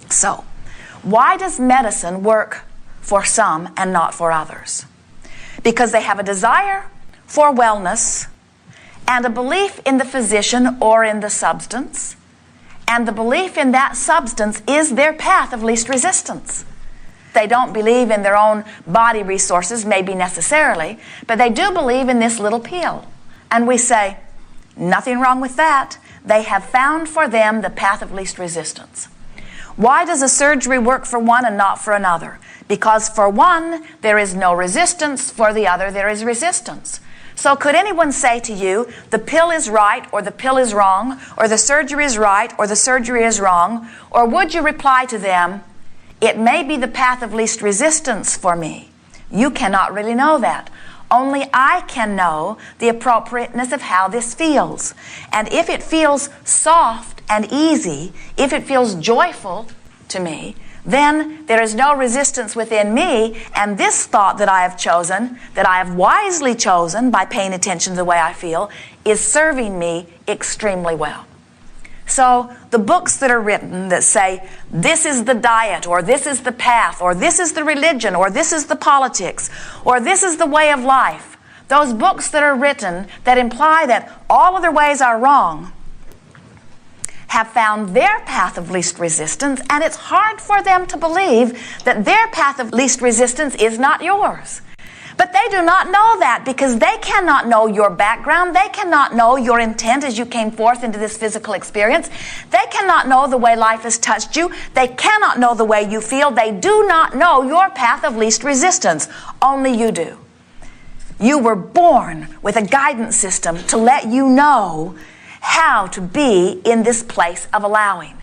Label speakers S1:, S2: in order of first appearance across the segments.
S1: So, why does medicine work for some and not for others? Because they have a desire for wellness and a belief in the physician or in the substance, and the belief in that substance is their path of least resistance. They don't believe in their own body resources, maybe necessarily, but they do believe in this little pill. And we say, nothing wrong with that. They have found for them the path of least resistance. Why does a surgery work for one and not for another? Because for one, there is no resistance. For the other, there is resistance. So could anyone say to you, the pill is right or the pill is wrong, or the surgery is right or the surgery is wrong? Or would you reply to them, it may be the path of least resistance for me? You cannot really know that. Only I can know the appropriateness of how this feels. And if it feels soft and easy, if it feels joyful to me, then there is no resistance within me, and this thought that I have chosen, that I have wisely chosen by paying attention to the way I feel, is serving me extremely well. So the books that are written that say, this is the diet, or this is the path, or this is the religion, or this is the politics, or this is the way of life, those books that are written that imply that all other ways are wrong, have found their path of least resistance, and it's hard for them to believe that their path of least resistance is not yours. But they do not know that, because they cannot know your background. They cannot know your intent as you came forth into this physical experience. They cannot know the way life has touched you. They cannot know the way you feel. They do not know your path of least resistance. Only you do. You were born with a guidance system to let you know how to be in this place of allowing.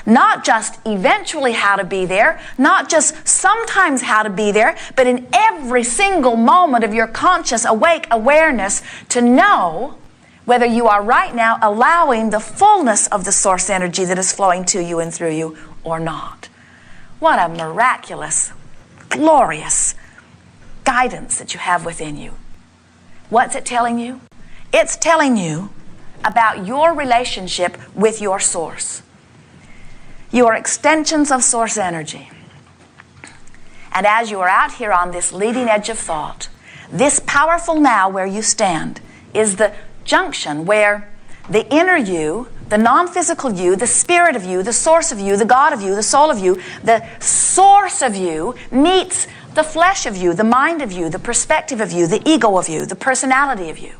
S1: Not just eventually how to be there, not just sometimes how to be there, but in every single moment of your conscious awake awareness to know whether you are right now allowing the fullness of the source energy that is flowing to you and through you or not. What a miraculous, glorious guidance that you have within you. What's it telling you? It's telling you about your relationship with your source. You are extensions of source energy. And as you are out here on this leading edge of thought, this powerful now where you stand is the junction where the inner you, the non-physical you, the spirit of you, the source of you, the God of you, the soul of you, the source of you meets the flesh of you, the mind of you, the perspective of you, the ego of you, the personality of you.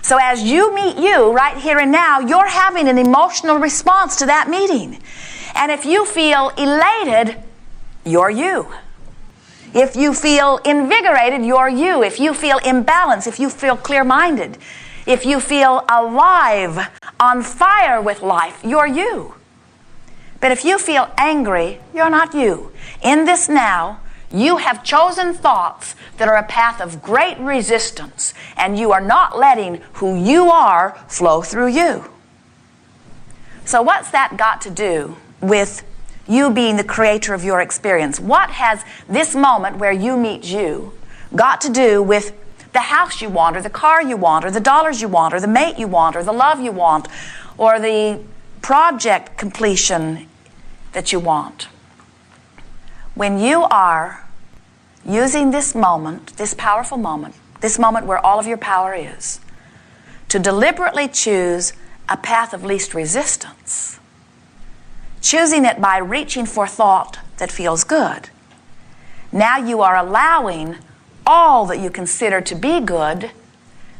S1: So as you meet you right here and now, you're having an emotional response to that meeting. And if you feel elated, you're you. If you feel invigorated, you're you. If you feel imbalanced, if you feel clear-minded, if you feel alive, on fire with life, you're you. But if you feel angry, you're not you. In this now, you have chosen thoughts that are a path of great resistance, and you are not letting who you are flow through you. So what's that got to do with you being the creator of your experience? What has this moment where you meet you got to do with the house you want, or the car you want, or the dollars you want, or the mate you want, or the love you want, or the project completion that you want? When you are using this moment, this powerful moment, this moment where all of your power is, to deliberately choose a path of least resistance, choosing it by reaching for thought that feels good, now you are allowing all that you consider to be good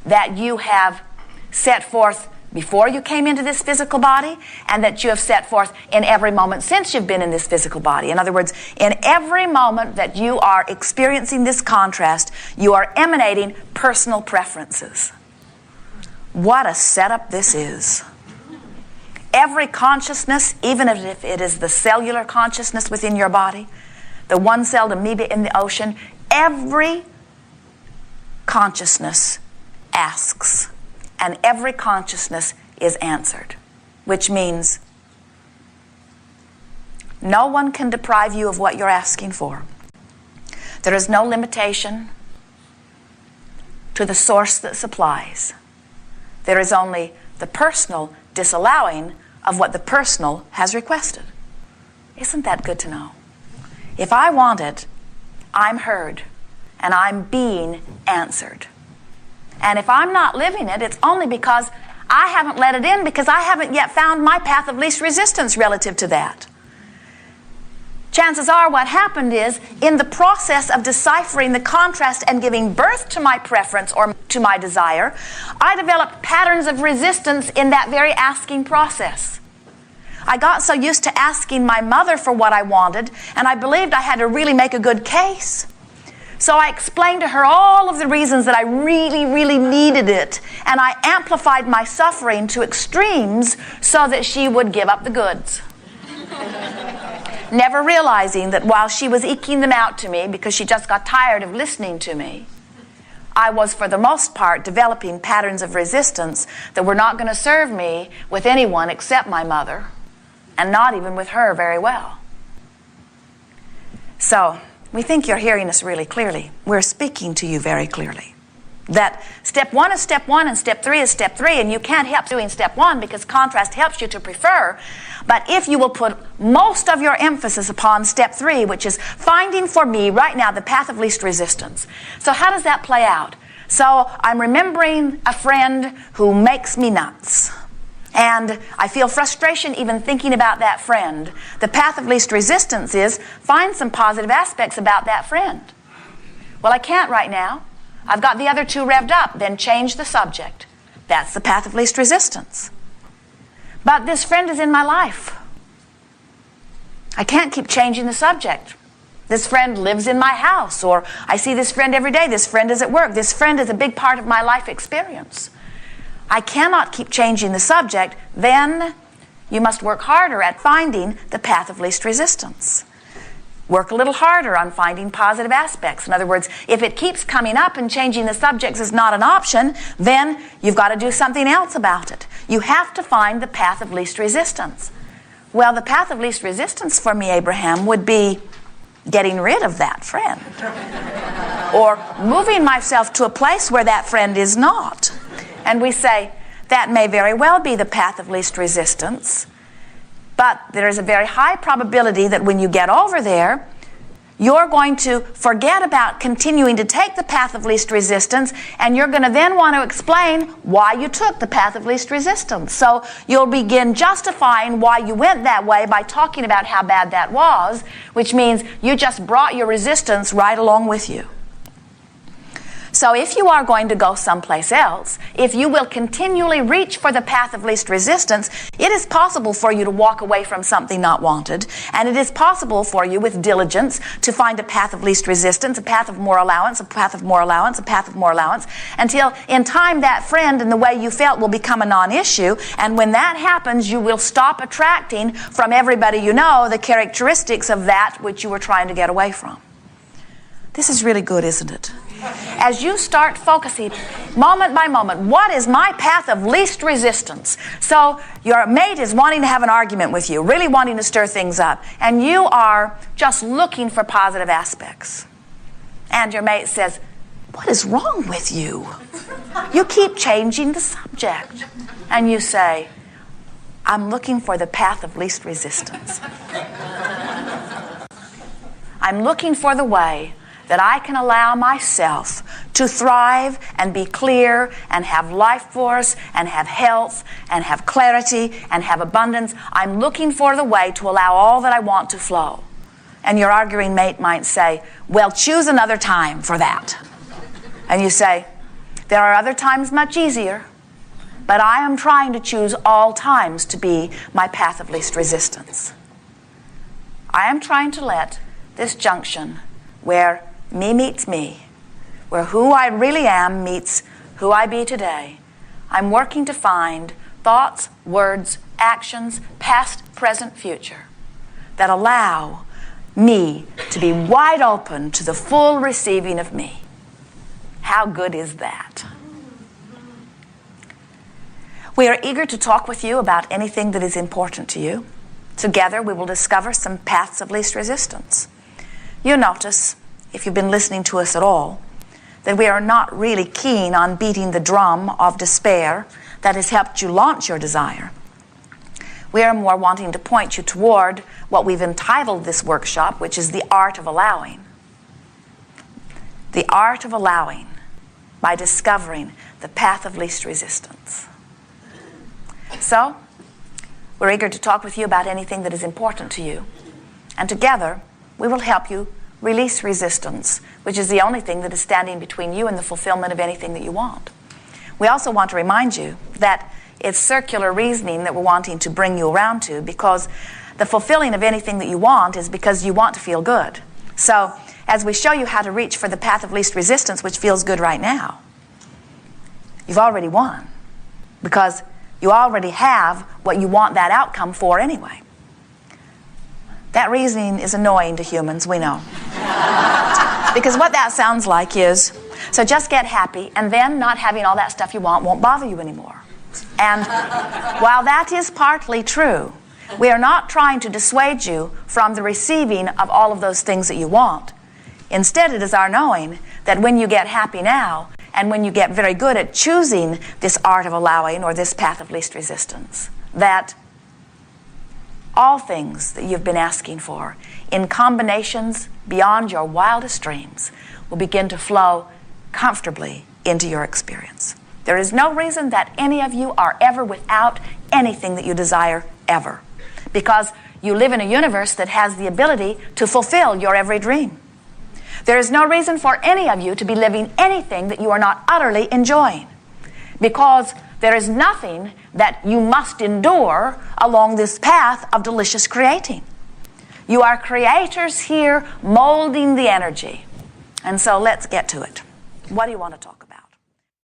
S1: that you have set forth before you came into this physical body, and that you have set forth in every moment since you've been in this physical body. In other words, in every moment that you are experiencing this contrast, you are emanating personal preferences. What a setup this is. Every consciousness, even if it is the cellular consciousness within your body, the one-celled amoeba in the ocean, every consciousness asks, and every consciousness is answered, which means no one can deprive you of what you're asking for. There is no limitation to the source that supplies. There is only the personal disallowing of what the personal has requested. Isn't that good to know? If I want it, I'm heard, and I'm being answered. And if I'm not living it, it's only because I haven't let it in, because I haven't yet found my path of least resistance relative to that. Chances are what happened is, in the process of deciphering the contrast and giving birth to my preference or to my desire, I developed patterns of resistance in that very asking process. I got so used to asking my mother for what I wanted, and I believed I had to really make a good case. So I explained to her all of the reasons that I really, really needed it, and I amplified my suffering to extremes so that she would give up the goods. Never realizing that while she was eking them out to me because she just got tired of listening to me, I was, for the most part, developing patterns of resistance that were not going to serve me with anyone except my mother, and not even with her very well. So, we think you're hearing us really clearly. We're speaking to you very clearly. That step 1 is step 1 and step 3 is step 3, and you can't help doing step 1 because contrast helps you to prefer. But if you will put most of your emphasis upon step 3, which is finding for me right now the path of least resistance. So how does that play out? So I'm remembering a friend who makes me nuts. And I feel frustration even thinking about that friend. The path of least resistance is find some positive aspects about that friend. Well, I can't right now. I've got the other 2 revved up. Then change the subject. That's the path of least resistance. But this friend is in my life. I can't keep changing the subject. This friend lives in my house, or I see this friend every day. This friend is at work. This friend is a big part of my life experience. I cannot keep changing the subject. Then you must work harder at finding the path of least resistance. Work a little harder on finding positive aspects. In other words, if it keeps coming up and changing the subjects is not an option, then you've got to do something else about it. You have to find the path of least resistance. Well, the path of least resistance for me, Abraham, would be getting rid of that friend. Or moving myself to a place where that friend is not. And we say, that may very well be the path of least resistance. But there is a very high probability that when you get over there, you're going to forget about continuing to take the path of least resistance, and you're going to then want to explain why you took the path of least resistance. So you'll begin justifying why you went that way by talking about how bad that was, which means you just brought your resistance right along with you. So if you are going to go someplace else, if you will continually reach for the path of least resistance, it is possible for you to walk away from something not wanted, and it is possible for you with diligence to find a path of least resistance, a path of more allowance, a path of more allowance, a path of more allowance, until in time that friend and the way you felt will become a non-issue, and when that happens, you will stop attracting from everybody you know the characteristics of that which you were trying to get away from. This is really good, isn't it? As you start focusing moment by moment, what is my path of least resistance? So your mate is wanting to have an argument with you, really wanting to stir things up, and you are just looking for positive aspects. And your mate says, what is wrong with you? You keep changing the subject. And you say, I'm looking for the path of least resistance. I'm looking for the way that I can allow myself to thrive and be clear and have life force and have health and have clarity and have abundance. I'm looking for the way to allow all that I want to flow. And your arguing mate might say, well, choose another time for that. And you say, there are other times much easier, but I am trying to choose all times to be my path of least resistance. I am trying to let this junction where me meets me, where who I really am meets who I be today. I'm working to find thoughts, words, actions, past, present, future, that allow me to be wide open to the full receiving of me. How good is that? We are eager to talk with you about anything that is important to you. Together we will discover some paths of least resistance. You notice, if you've been listening to us at all, that we are not really keen on beating the drum of despair that has helped you launch your desire. We are more wanting to point you toward what we've entitled this workshop, which is the art of allowing. The art of allowing by discovering the path of least resistance. So, we're eager to talk with you about anything that is important to you. And together, we will help you release resistance, which is the only thing that is standing between you and the fulfillment of anything that you want. We also want to remind you that it's circular reasoning that we're wanting to bring you around to, because the fulfilling of anything that you want is because you want to feel good. So, as we show you how to reach for the path of least resistance, which feels good right now, you've already won, because you already have what you want that outcome for anyway. That reasoning is annoying to humans, we know. Because what that sounds like is, so just get happy, and then not having all that stuff you want won't bother you anymore. And while that is partly true, we are not trying to dissuade you from the receiving of all of those things that you want. Instead, it is our knowing that when you get happy now, and when you get very good at choosing this art of allowing, or this path of least resistance, that all things that you've been asking for, in combinations beyond your wildest dreams, will begin to flow comfortably into your experience. There is no reason that any of you are ever without anything that you desire, ever. Because you live in a universe that has the ability to fulfill your every dream. There is no reason for any of you to be living anything that you are not utterly enjoying. Because there is nothing that you must endure along this path of delicious creating. You are creators here molding the energy. And so let's get to it. What do you want to talk about?